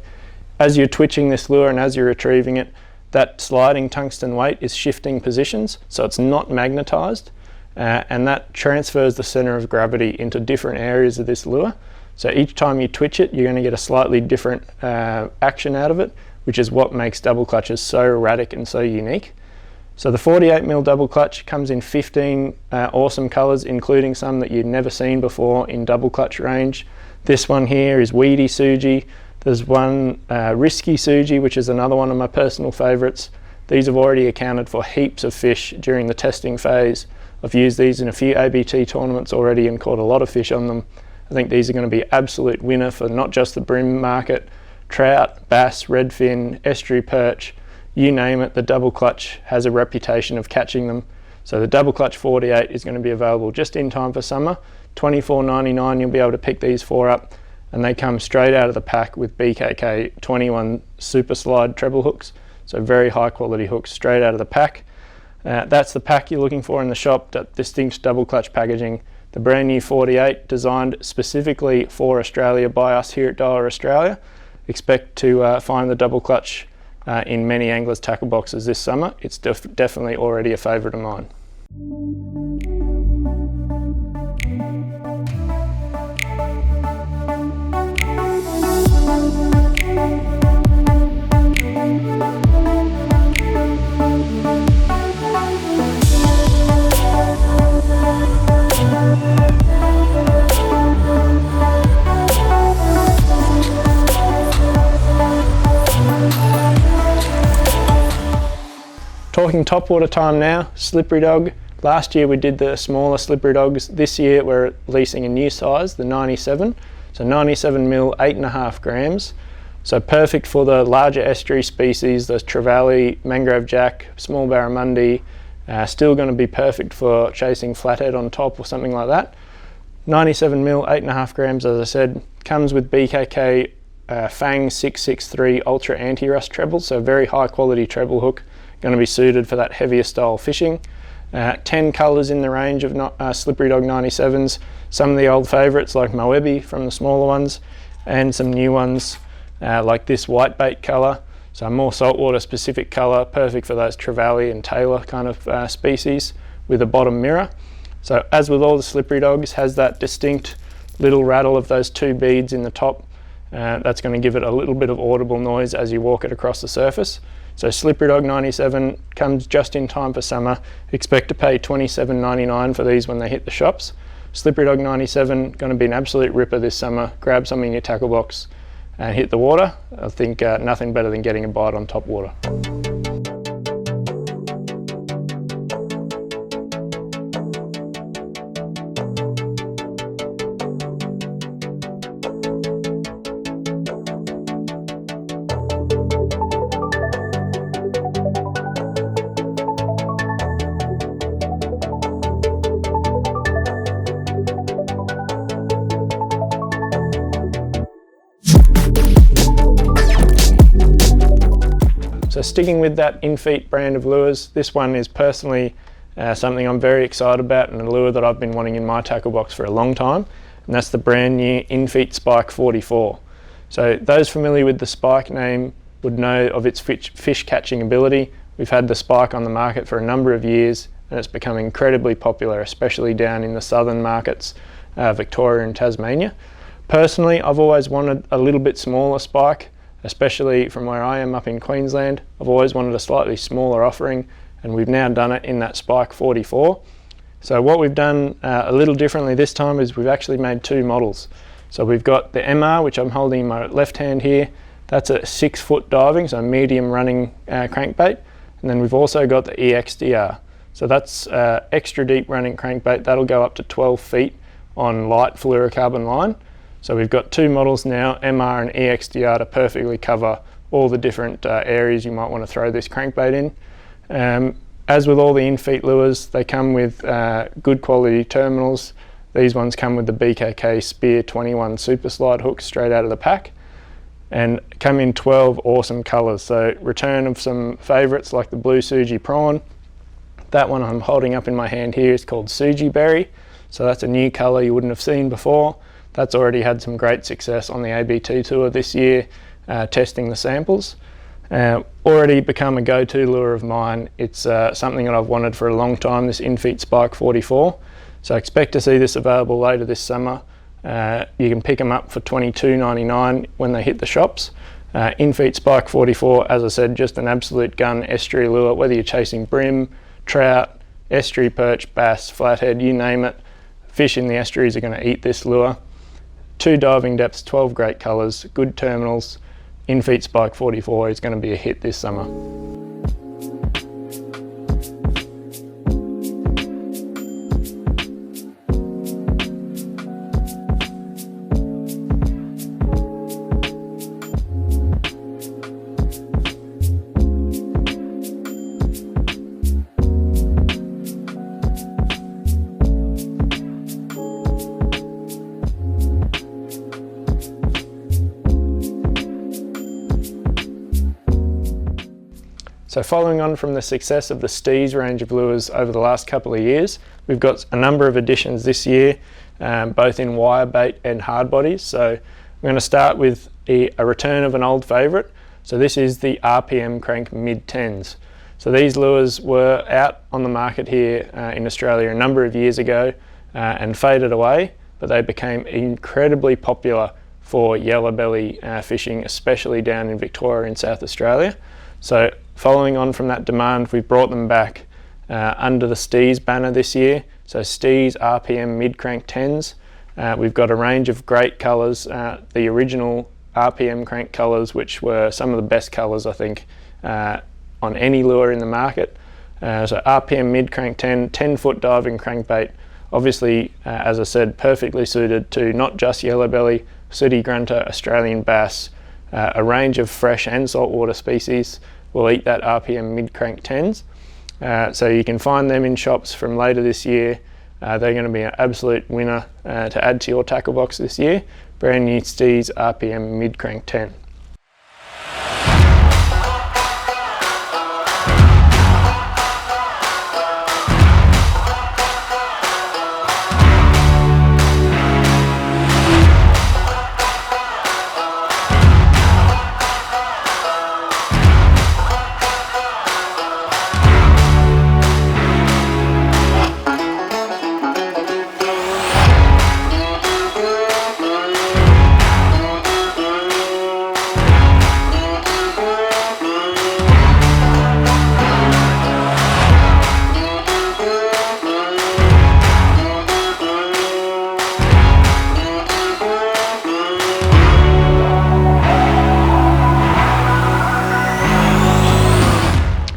as you're twitching this lure and as you're retrieving it, that sliding tungsten weight is shifting positions, so it's not magnetized, and that transfers the center of gravity into different areas of this lure. So each time you twitch it, you're going to get a slightly different action out of it, which is what makes double clutches so erratic and so unique. So the 48mm double clutch comes in 15 awesome colors, including some that you've never seen before in double clutch range. This one here is Weedy Suji. There's one Risky Suji, which is another one of my personal favorites. These have already accounted for heaps of fish during the testing phase. I've used these in a few ABT tournaments already and caught a lot of fish on them. I think these are going to be absolute winner for not just the bream market, trout, bass, redfin, estuary perch, you name it, the double clutch has a reputation of catching them. So the double clutch 48 is going to be available just in time for summer. $24.99, you'll be able to pick these four up. And they come straight out of the pack with BKK 21 super slide treble hooks, so very high quality hooks straight out of the pack. That's the pack you're looking for in the shop, that distinct double clutch packaging. The brand new 48, designed specifically for Australia by us here at Daiwa Australia. Expect to find the double clutch in many anglers' tackle boxes this summer. It's definitely already a favourite of mine. Talking topwater time now, slippery dog. Last year we did the smaller slippery dogs. This year we're releasing a new size, the 97. So 97mm, 8.5 grams. So perfect for the larger estuary species, the trevally, mangrove jack, small barramundi. Still going to be perfect for chasing flathead on top or something like that. 97mm, 8.5 grams, as I said, comes with BKK Fang 663 Ultra Anti-Rust treble, so very high quality treble hook, going to be suited for that heavier style fishing. 10 colours in the range of slippery dog 97s, some of the old favourites like Moebi from the smaller ones, and some new ones like this white bait colour, so a more saltwater specific colour, perfect for those trevally and tailor kind of species, with a bottom mirror. So as with all the slippery dogs, has that distinct little rattle of those two beads in the top. That's going to give it a little bit of audible noise as you walk it across the surface. So slippery dog 97 comes just in time for summer. Expect to pay $27.99 for these when they hit the shops. Slippery dog 97, going to be an absolute ripper this summer. Grab some in your tackle box and hit the water. I think nothing better than getting a bite on top water. So So sticking with that Infeet brand of lures, this one is personally something I'm very excited about, and a lure that I've been wanting in my tackle box for a long time, and that's the brand new Infeet Spike 44. So those familiar with the Spike name would know of its fish catching ability. We've had the Spike on the market for a number of years, and it's become incredibly popular, especially down in the southern markets, Victoria and Tasmania. Personally, I've always wanted a little bit smaller Spike, especially from where I am up in Queensland. I've always wanted a slightly smaller offering, and we've now done it in that Spike 44. So what we've done a little differently this time is we've actually made two models. So we've got the MR, which I'm holding in my left hand here. That's a 6 foot diving, so medium running crankbait. And then we've also got the EXDR. So that's extra deep running crankbait. That'll go up to 12 feet on light fluorocarbon line. So we've got two models now, MR and EXDR, to perfectly cover all the different areas you might want to throw this crankbait in. As with all the Infeet lures, they come with good quality terminals. These ones come with the BKK Spear 21 Super Slide hooks straight out of the pack, and come in 12 awesome colours. So return of some favourites like the blue Suji prawn. That one I'm holding up in my hand here is called Suji Berry. So that's a new colour you wouldn't have seen before. That's already had some great success on the ABT tour this year, testing the samples. Already become a go-to lure of mine. It's something that I've wanted for a long time, this Infeet Spike 44. So I expect to see this available later this summer. You can pick them up for $22.99 when they hit the shops. Infeet Spike 44, as I said, just an absolute gun estuary lure, whether you're chasing bream, trout, estuary perch, bass, flathead, you name it. Fish in the estuaries are going to eat this lure. 2 diving depths, 12 great colours, good terminals. Infeet Spike 44 is going to be a hit this summer. So following on from the success of the Steez range of lures over the last couple of years, we've got a number of additions this year, both in wire bait and hard bodies. So I'm going to start with a return of an old favourite. So this is the RPM Crank mid-10s. So these lures were out on the market here in Australia a number of years ago and faded away, but they became incredibly popular for yellow belly fishing, especially down in Victoria and South Australia. So following on from that demand, we've brought them back under the Steez banner this year. So Steez RPM mid-crank 10s. We've got a range of great colours. The original RPM crank colours, which were some of the best colours I think on any lure in the market. So RPM mid-crank 10 foot diving crankbait. Obviously, as I said, perfectly suited to not just yellow belly, sooty grunter, Australian bass, a range of fresh and saltwater species will eat that RPM mid-crank 10s. So you can find them in shops from later this year. They're going to be an absolute winner to add to your tackle box this year. Brand new Steez RPM mid-crank 10.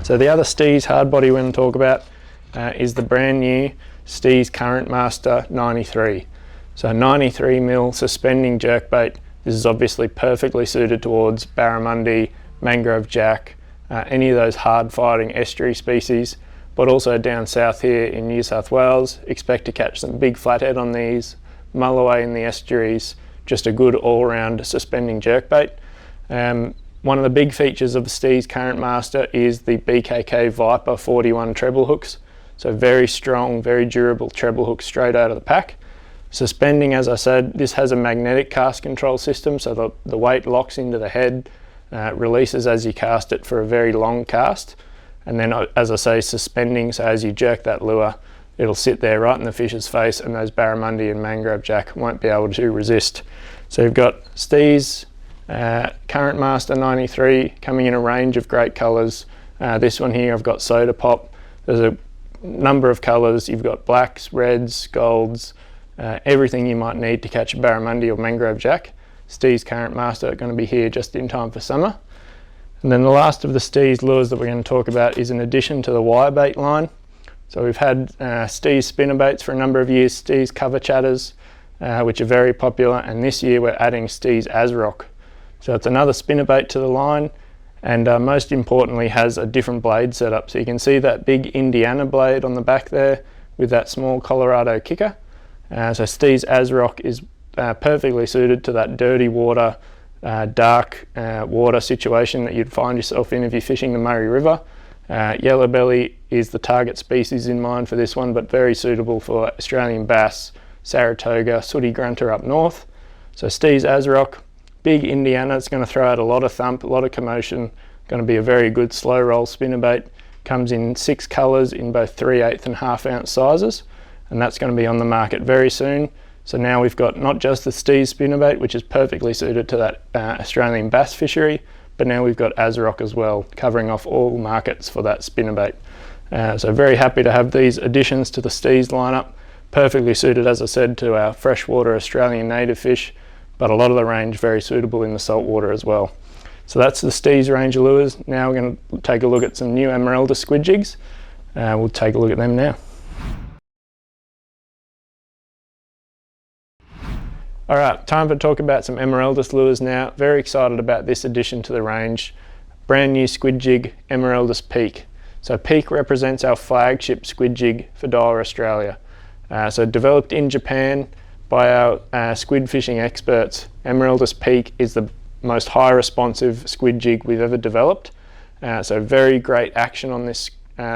So the other Steez hard body we're going to talk about is the brand new Steez Current Master 93. So 93mm suspending jerkbait. This is obviously perfectly suited towards barramundi, mangrove jack, any of those hard fighting estuary species, but also down south here in New South Wales. Expect to catch some big flathead on these, mull away in the estuaries, just a good all-round suspending jerkbait. One of the big features of the Steez Current Master is the BKK Viper 41 treble hooks. So very strong, very durable treble hooks straight out of the pack. Suspending, as I said, this has a magnetic cast control system, so the weight locks into the head, releases as you cast it for a very long cast. And then, as I say, suspending, so as you jerk that lure, it'll sit there right in the fish's face, and those barramundi and mangrove jack won't be able to resist. So you've got Steez Current Master 93 coming in a range of great colours. This one here I've got Soda Pop. There's a number of colours. You've got blacks, reds, golds, everything you might need to catch a barramundi or mangrove jack. Steez Current Master are going to be here just in time for summer. And then the last of the Steez lures that we're going to talk about is an addition to the wire bait line. So we've had Steez spinnerbaits for a number of years, Steez cover chatters, which are very popular, and this year we're adding Steez ASROC. So it's another spinnerbait to the line, and most importantly has a different blade setup. So you can see that big Indiana blade on the back there with that small Colorado kicker. So Steez ASROC is perfectly suited to that dirty water, dark water situation that you'd find yourself in if you're fishing the Murray River. Yellow belly is the target species in mind for this one, but very suitable for Australian bass, Saratoga, sooty grunter up north. So Steez ASROC, big Indiana, it's going to throw out a lot of thump, a lot of commotion, going to be a very good slow roll spinnerbait. Comes in 6 colours in both 3/8 and 1/2 ounce sizes, and that's going to be on the market very soon. So now we've got not just the Steez spinnerbait, which is perfectly suited to that Australian bass fishery, but now we've got ASROC as well, covering off all markets for that spinnerbait. So very happy to have these additions to the Steez lineup, perfectly suited, as I said, to our freshwater Australian native fish, but a lot of the range very suitable in the saltwater as well. So that's the Steez range of lures. Now we're going to take a look at some new Emeraldas squid jigs. We'll take a look at them now. Alright, time to talk about some Emeraldas lures now. Very excited about this addition to the range. Brand new squid jig, Emeraldas Peak. So Peak represents our flagship squid jig for Daiwa Australia. So developed in Japan by our squid fishing experts, Emeraldas Peak is the most high responsive squid jig we've ever developed. So very great action on this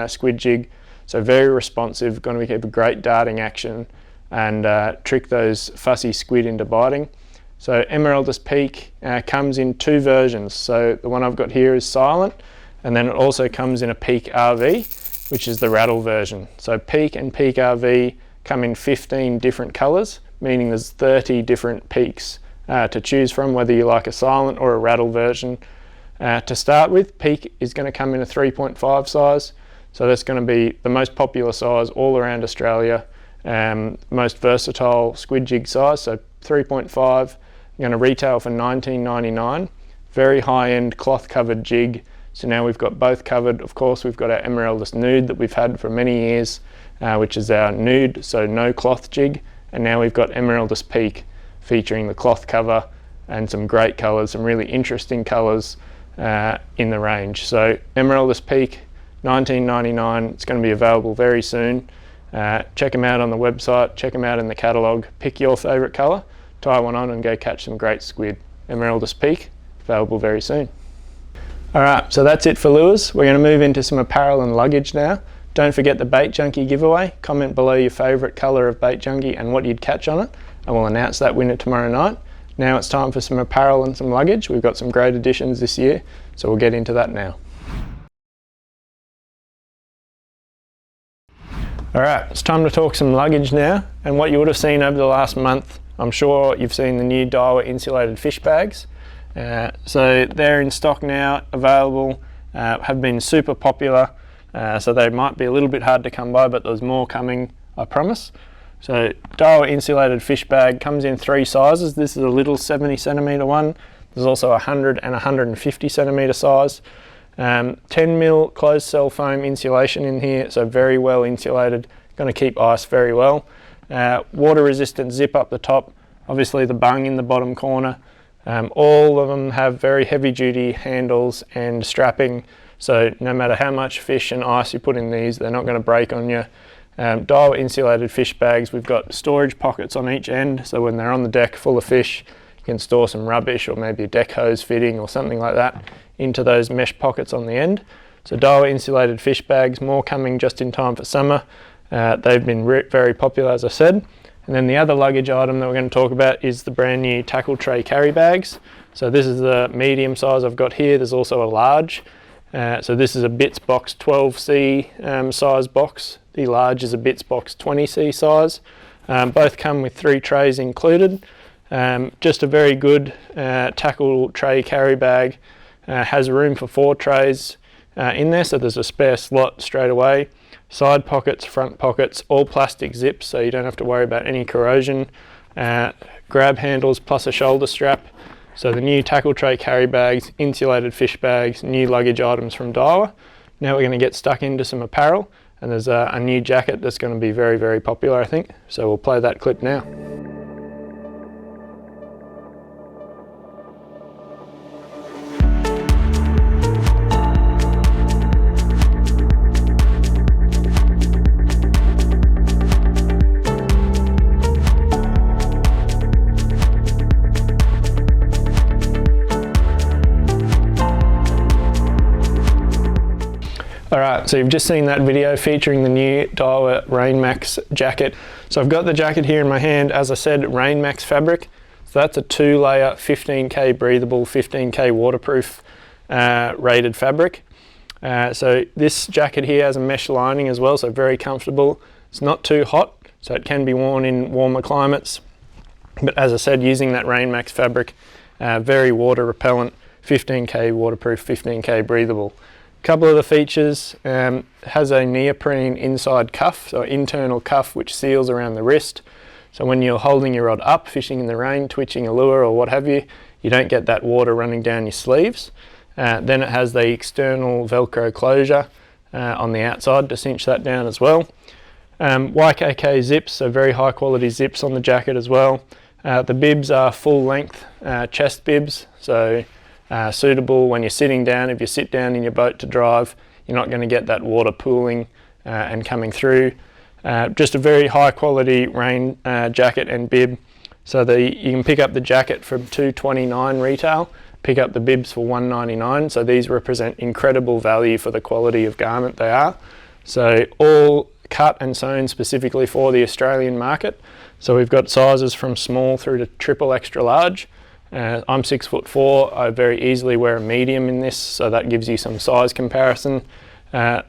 squid jig. So very responsive, going to give a great darting action and trick those fussy squid into biting. So Emeraldas Peak comes in 2 versions. So the one I've got here is silent, and then it also comes in a Peak RV, which is the rattle version. So Peak and Peak RV come in 15 different colours, meaning there's 30 different peaks to choose from, whether you like a silent or a rattle version. To start with, Peak is going to come in a 3.5 size, so that's going to be the most popular size all around Australia. Most versatile squid jig size, so 3.5, going to retail for $19.99. Very high-end cloth covered jig. So now we've got both covered. Of course, we've got our Emeraldas Nude that we've had for many years, which is our nude, so no cloth jig. And now we've got Emeraldas Peak featuring the cloth cover and some great colours, some really interesting colours in the range. So Emeraldas Peak, $19.99. It's going to be available very soon. Check them out on the website, check them out in the catalogue, pick your favourite colour, tie one on and go catch some great squid. Emeraldas Peak, available very soon. Alright, so that's it for lures. We're going to move into some apparel and luggage now. Don't forget the Bait Junkie giveaway. Comment below your favourite colour of Bait Junkie and what you'd catch on it, and we'll announce that winner tomorrow night. Now it's time for some apparel and some luggage. We've got some great additions this year, so we'll get into that now. Alright, it's time to talk some luggage now, and what you would have seen over the last month, I'm sure you've seen the new Daiwa insulated fish bags. So they're in stock now, available, have been super popular, so they might be a little bit hard to come by, but there's more coming, I promise. So Daiwa insulated fish bag comes in 3 sizes. This is a little 70 centimetre one. There's also a 100 and 150 centimetre size. 10mm closed cell foam insulation in here, so very well insulated, going to keep ice very well. Water resistant zip up the top, obviously the bung in the bottom corner. All of them have very heavy duty handles and strapping, so no matter how much fish and ice you put in these, they're not going to break on you. Daiwa insulated fish bags, we've got storage pockets on each end, so when they're on the deck full of fish, you can store some rubbish or maybe a deck hose fitting or something like that into those mesh pockets on the end. So Daiwa insulated fish bags, more coming just in time for summer. They've been very popular, as I said. And then the other luggage item that we're going to talk about is the brand new tackle tray carry bags. So this is the medium size I've got here. There's also a large. So this is a Bits Box 12C size box. The large is a Bits Box 20C size. Both come with 3 trays included. Just a very good tackle tray carry bag. Has room for 4 trays in there, so there's a spare slot straight away. Side pockets, front pockets, all plastic zips, so you don't have to worry about any corrosion. Grab handles plus a shoulder strap. So the new tackle tray carry bags, insulated fish bags, new luggage items from Daiwa. Now we're going to get stuck into some apparel, and there's a new jacket that's going to be very, very popular, I think. So we'll play that clip now. Alright, so you've just seen that video featuring the new Daiwa Rainmax jacket. So I've got the jacket here in my hand, as I said, Rainmax fabric. So that's a 2-layer, 15K breathable, 15K waterproof rated fabric. So this jacket here has a mesh lining as well, so very comfortable. It's not too hot, so it can be worn in warmer climates. But as I said, using that Rainmax fabric, very water repellent, 15K waterproof, 15K breathable. Couple of the features, has a neoprene inside cuff, so internal cuff which seals around the wrist. So when you're holding your rod up, fishing in the rain, twitching a lure or what have you, you don't get that water running down your sleeves. Then it has the external Velcro closure on the outside to cinch that down as well. YKK zips, so very high quality zips on the jacket as well. The bibs are full length chest bibs, so suitable when you're sitting down. If you sit down in your boat to drive, you're not going to get that water pooling and coming through. Just a very high quality rain jacket and bib. So you can pick up the jacket for $229 retail, pick up the bibs for $199. So these represent incredible value for the quality of garment they are. So all cut and sewn specifically for the Australian market. So we've got sizes from small through to triple extra large. I'm 6'4", I very easily wear a medium in this, so that gives you some size comparison.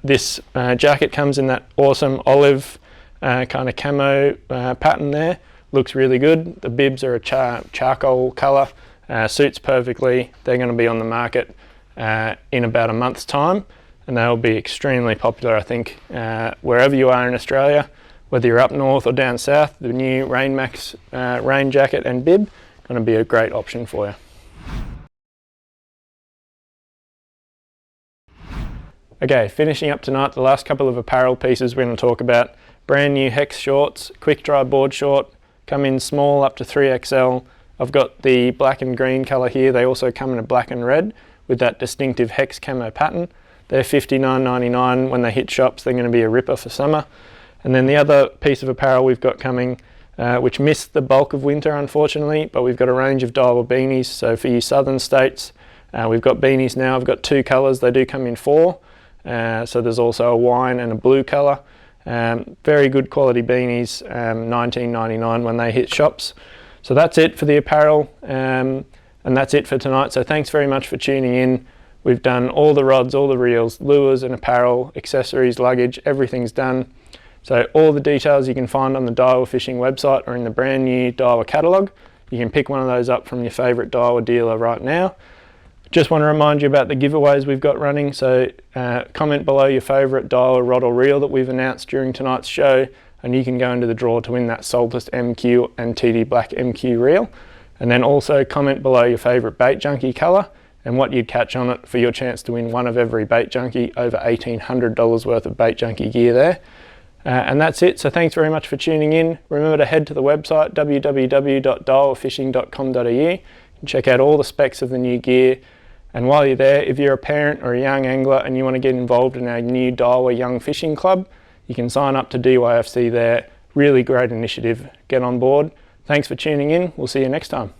This jacket comes in that awesome olive kind of camo pattern there, looks really good. The bibs are a charcoal colour, suits perfectly. They're going to be on the market in about a month's time, and they'll be extremely popular, I think, wherever you are in Australia, whether you're up north or down south. The new Rainmax rain jacket and bib going to be a great option for you. Okay, finishing up tonight, the last couple of apparel pieces we're going to talk about. Brand new Hex shorts, quick dry board short, come in small up to 3XL. I've got the black and green colour here. They also come in a black and red with that distinctive Hex camo pattern. They're $59.99. When they hit shops, they're going to be a ripper for summer. And then the other piece of apparel we've got coming, which missed the bulk of winter unfortunately, but we've got a range of Daiwa beanies. So for you southern states, we've got beanies now. I've got 2 colours, they do come in 4. So there's also a wine and a blue colour. Very good quality beanies, $19.99 when they hit shops. So that's it for the apparel, and that's it for tonight. So thanks very much for tuning in. We've done all the rods, all the reels, lures and apparel, accessories, luggage, everything's done. So all the details you can find on the Daiwa Fishing website or in the brand new Daiwa catalogue. You can pick one of those up from your favourite Daiwa dealer right now. Just want to remind you about the giveaways we've got running. So comment below your favourite Daiwa rod or reel that we've announced during tonight's show, and you can go into the draw to win that Saltist MQ and TD Black MQ reel. And then also comment below your favourite Bait Junkie colour and what you'd catch on it for your chance to win one of every Bait Junkie, over $1,800 worth of Bait Junkie gear there. And that's it, so thanks very much for tuning in. Remember to head to the website www.dailawafishing.com.au and check out all the specs of the new gear. And while you're there, if you're a parent or a young angler and you want to get involved in our new Daiwa Young Fishing Club, you can sign up to DYFC there. Really great initiative, get on board. Thanks for tuning in, we'll see you next time.